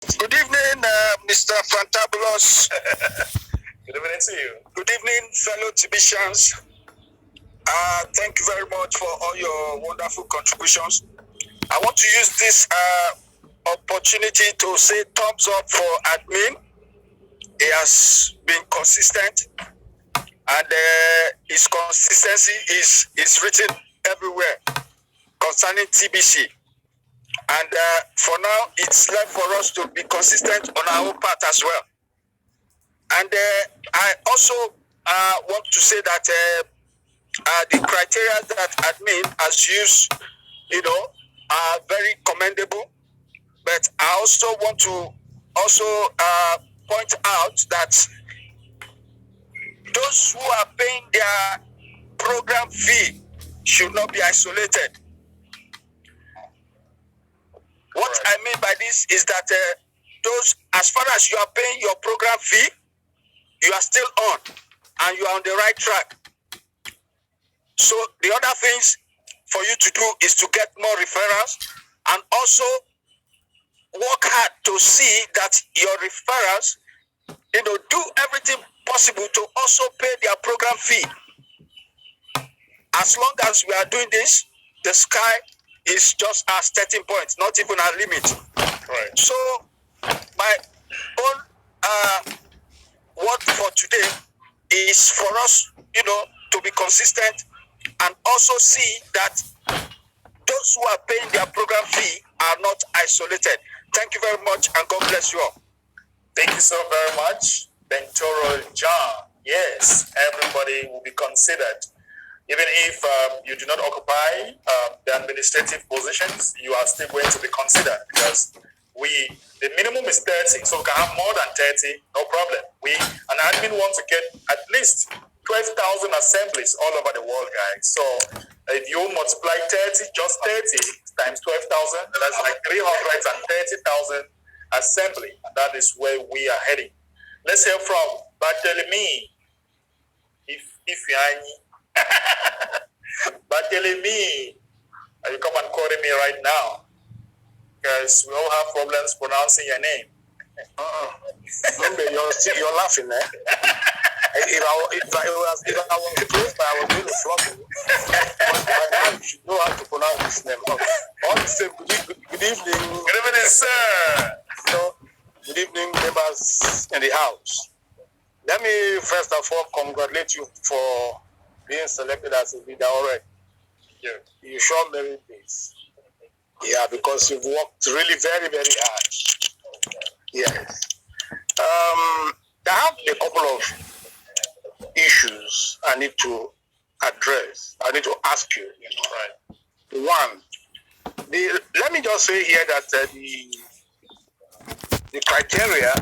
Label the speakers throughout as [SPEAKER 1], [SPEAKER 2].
[SPEAKER 1] Good evening, Mr. Fantabulous.
[SPEAKER 2] Good evening to you.
[SPEAKER 1] Good evening, fellow TBCans. Thank you very much for all your wonderful contributions. I want to use this opportunity to say thumbs up for admin. He has been consistent, and his consistency is written everywhere concerning TBC. And for now, it's left for us to be consistent on our own part as well. And I also want to say that the criteria that admin has used, are very commendable. But I also want to point out that those who are paying their program fee should not be isolated. What I mean by this is that those, as far as you are paying your program fee, you are still on and you are on the right track. So the other things for you to do is to get more referrals and also work hard to see that your referrals, do everything possible to also pay their program fee. As long as we are doing this, the sky is just our starting point, not even our limit.
[SPEAKER 2] Right.
[SPEAKER 1] So my own word for today is for us, to be consistent and also see that those who are paying their program fee are not isolated. Thank you very much, and God bless you all.
[SPEAKER 2] Thank you so very much, Bentoro John. Yes, everybody will be considered. Even if you do not occupy the administrative positions, you are still going to be considered because the minimum is 30, so we can have more than 30, no problem. An admin wants to get at least 12,000 assemblies all over the world, guys. So if you multiply 30, just 30 times 12,000, that's like 330,000 assembly. And that is where we are heading. Let's hear from Barthélemy. If you Barthélemy, you come and quote me right now because we all have problems pronouncing your name.
[SPEAKER 1] You're laughing, eh? If I was close, I was really flopping. By now, you should know how to pronounce this name. All the same, good evening.
[SPEAKER 2] Good evening, sir.
[SPEAKER 1] Good evening, members in the house. Let me first of all congratulate you for being selected as a leader already.
[SPEAKER 2] Yeah.
[SPEAKER 1] You sure merit this. Yeah, because you've worked really very, very hard. Yes. I have a couple of issues I need to address. I need to ask you. Right. One, let me just say here that the criteria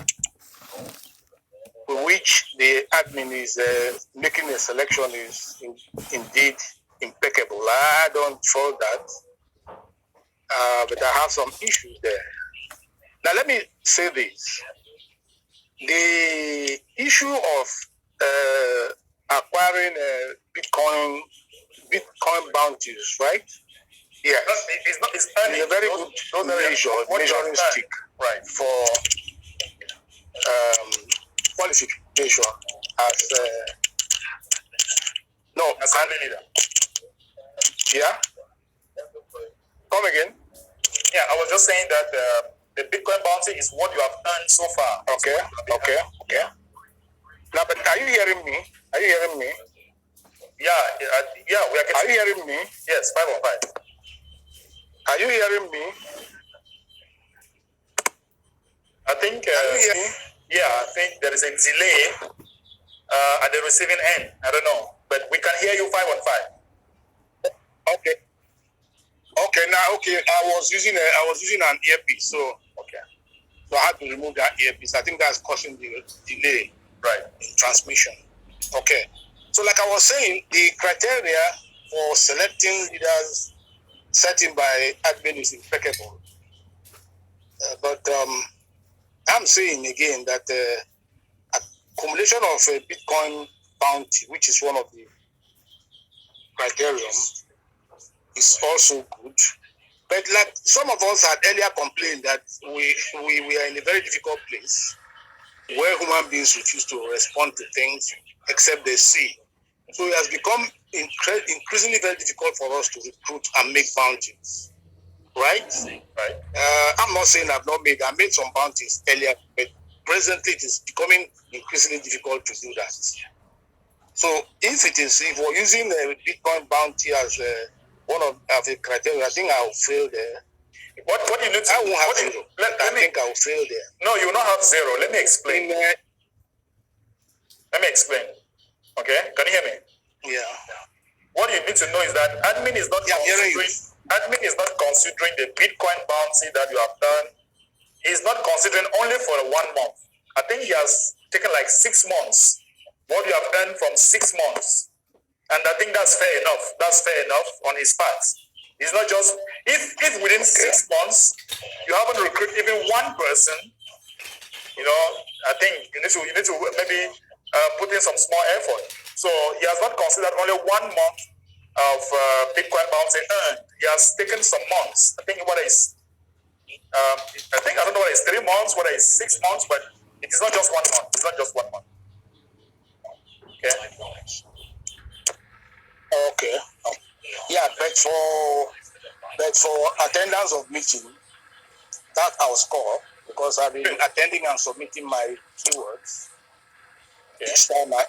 [SPEAKER 1] with which the admin is making a selection is indeed impeccable. I don't fault that, but I have some issues there. Now, let me say this. The issue of acquiring Bitcoin bounties, right? Yes.
[SPEAKER 2] It's
[SPEAKER 1] a very good measuring stick,
[SPEAKER 2] right,
[SPEAKER 1] for qualification as
[SPEAKER 2] assembly leader.
[SPEAKER 1] Yeah. Come again.
[SPEAKER 2] Yeah, I was just saying that the Bitcoin bounty is what you have earned so far.
[SPEAKER 1] Okay. Now, but are you hearing me?
[SPEAKER 2] Yeah, we are getting.
[SPEAKER 1] Are you hearing me?
[SPEAKER 2] Yes, 5 on 5.
[SPEAKER 1] Are you hearing me?
[SPEAKER 2] I think. I think there is a delay at the receiving end. I don't know, but we can hear you 5 on 5.
[SPEAKER 1] Okay. I was using an earpiece, so I had to remove that earpiece. I think that's causing the delay,
[SPEAKER 2] right,
[SPEAKER 1] in transmission. Okay. So, like I was saying, the criteria for selecting leaders setting by admin is impeccable. But I'm saying again that accumulation of a Bitcoin bounty, which is one of the criterion, is also good. But like some of us had earlier complained that we are in a very difficult place where human beings refuse to respond to things except they see. So it has become increasingly very difficult for us to recruit and make bounties. Right?
[SPEAKER 2] Right.
[SPEAKER 1] I'm not saying I made some bounties earlier, but presently it is becoming increasingly difficult to do that. So if we're using the Bitcoin bounty as one of the criteria, I think I will fail there.
[SPEAKER 2] What you need to,
[SPEAKER 1] I won't have zero. I think I will fail there.
[SPEAKER 2] No, you will not have zero. Let me explain. Let me explain. Okay? Can you hear me?
[SPEAKER 1] Yeah.
[SPEAKER 2] What you need to know is that admin is not considering the Bitcoin bounty that you have done. He's not considering only for 1 month. I think he has taken like 6 months. What you have done from 6 months. And I think that's fair enough. That's fair enough on his part. It's not just if within 6 months you haven't recruited even one person, I think you need to maybe put in some small effort. So he has not considered only 1 month of Bitcoin bounty earned. He has taken some months. I think I don't know whether it's 3 months, whether it's 6 months, but it is not just 1 month. It's not just 1 month. Okay.
[SPEAKER 1] Okay. Yeah, but for attendance of meeting, that I'll score because I've been attending and submitting my keywords each time I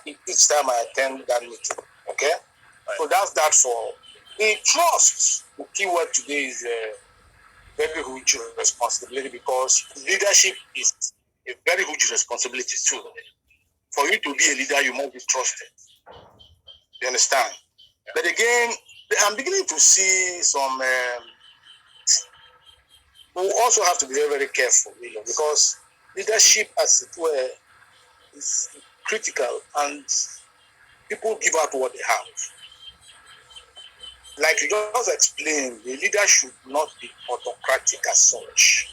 [SPEAKER 1] attend that meeting. Okay. Right. So that's that for the trust. The keyword today is very huge responsibility because leadership is a very huge responsibility too. For you to be a leader, you must be trusted. You understand? Yeah. But again, I'm beginning to see some. We also have to be very, very careful, because leadership, as it were, is critical, and people give out what they have. Like you just explained, the leader should not be autocratic as such.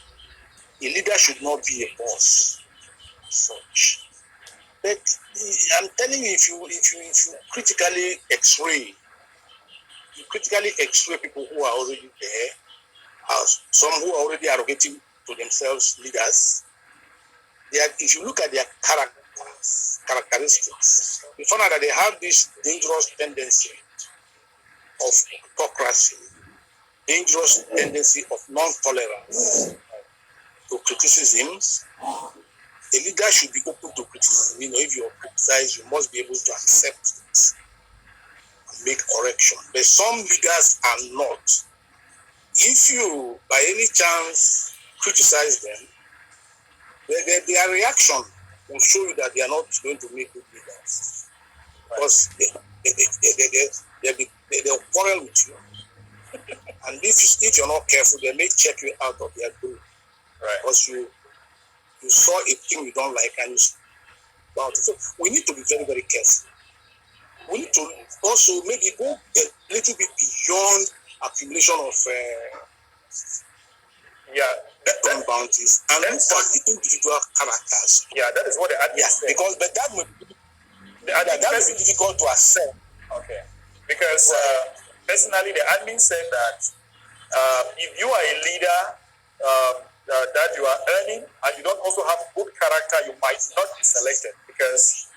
[SPEAKER 1] A leader should not be a boss as such. But I'm telling you, if you critically X-ray people who are already there, some who are already arrogating to themselves leaders, if you look at their characteristics, you find out that they have this dangerous tendency of autocracy, dangerous tendency of non-tolerance to criticisms. A leader should be open to criticism. If you're criticized, you must be able to accept it and make correction. But some leaders are not. If you, by any chance, criticize them, their reaction will show you that they are not going to make good leaders. Because they'll quarrel with you. And if you're not careful, they may check you out of their group. Right. Because you saw a thing you don't like and so we need to be very, very careful. We need to also maybe go a little bit beyond accumulation of bounties and look at the individual characters.
[SPEAKER 2] Yeah, that is what the admin said.
[SPEAKER 1] Because but that may be difficult to accept.
[SPEAKER 2] Okay. Because personally, the admin said that if you are a leader that you are earning and you don't also have good character, you might not be selected because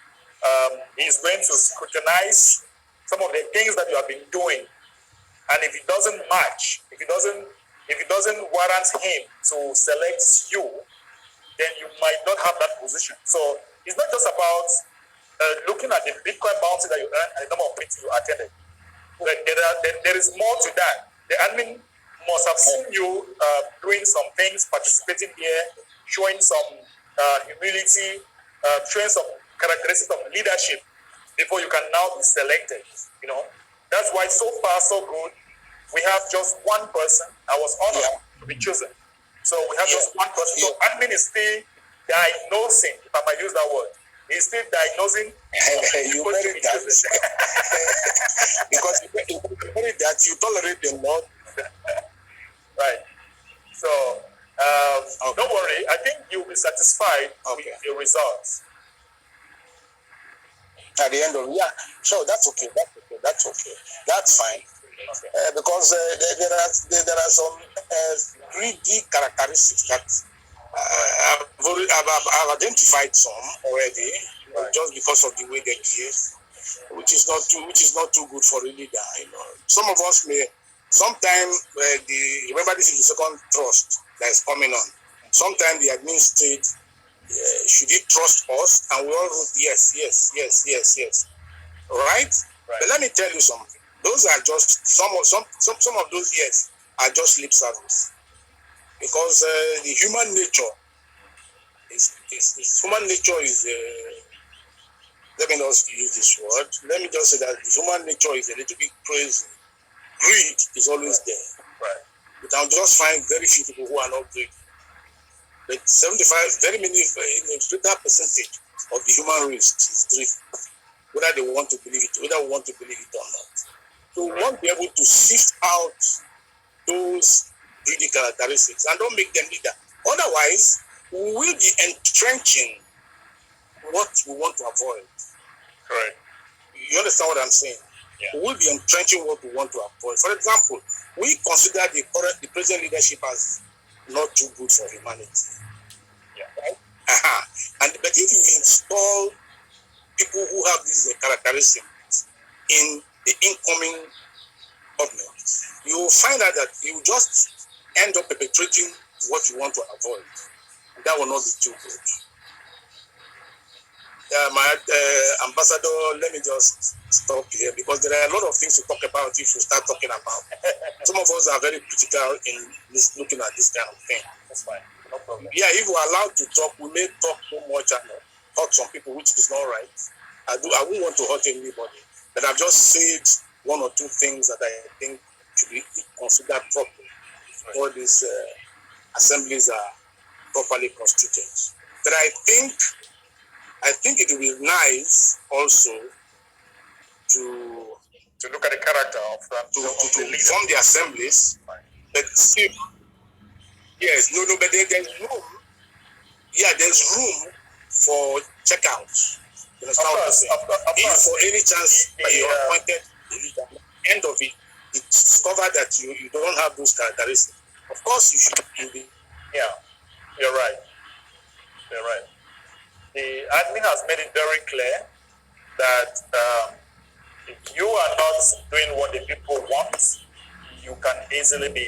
[SPEAKER 2] he's going to scrutinize some of the things that you have been doing. And if it doesn't match, if it doesn't warrant him to select you, then you might not have that position. So it's not just about looking at the Bitcoin bounty that you earn and the number of meetings you attended. But there is more to that. The admin must have seen you doing some things, participating here, showing some humility, showing some characteristics of leadership before you can now be selected. That's why so far so good. We have just one person. I was honored to be chosen. So we have just one person. So admin is still diagnosing, if I might use that word. He's still diagnosing.
[SPEAKER 1] You buried that. Because you buried that, you tolerate them more.
[SPEAKER 2] Right. So don't worry. I think you'll be satisfied with your results.
[SPEAKER 1] At the end of so that's okay. That's fine. Because there are some greedy characteristics that I've identified some already, just because of the way they behave, which is not too good for a leader. Some of us may sometimes remember, this is the second thrust that is coming on. Sometimes the admin state should he trust us, and we all wrote yes. Right? But let me tell you something. Those are just some of those yes are just lip service, because the human nature is let me not use this word. Let me just say that the human nature is a little bit crazy. Greed is always there.
[SPEAKER 2] Right.
[SPEAKER 1] You can just find very few people who are not greedy. But 75, very many, a greater percentage of the human race is greed, whether they want to believe it, whether we want to believe it or not. So we want to be able to sift out those greedy characteristics and don't make them leader. Otherwise, we will be entrenching what we want to avoid.
[SPEAKER 2] Correct.
[SPEAKER 1] You understand what I'm saying?
[SPEAKER 2] Yeah.
[SPEAKER 1] We will be entrenching what we want to avoid. For example, we consider the present leadership as not too good for humanity.
[SPEAKER 2] Yeah.
[SPEAKER 1] Right? But if you install people who have these characteristics in the incoming government, you will find out that you just end up perpetrating what you want to avoid. And that will not be too good. My ambassador, let me just stop here, because there are a lot of things to talk about if we start talking about. Some of us are very critical in looking at this kind of thing.
[SPEAKER 2] That's fine. No problem.
[SPEAKER 1] Yeah, if we're allowed to talk, we may talk too much and hurt some people, which is not right. I won't want to hurt anybody, but I've just said one or two things that I think should be considered properly. All these assemblies are properly constituted. But I think it will be nice also to
[SPEAKER 2] look at the character of
[SPEAKER 1] to form the assemblies.
[SPEAKER 2] Right.
[SPEAKER 1] But see, yes, but there's room. Yeah, there's room for checkouts. You understand what I'm saying? If for any chance you're appointed, end of it, it's discovered that you don't have those characteristics. Of course, you should be.
[SPEAKER 2] Yeah, you're right. You're right. The admin has made it very clear that if you are not doing what the people want, you can easily be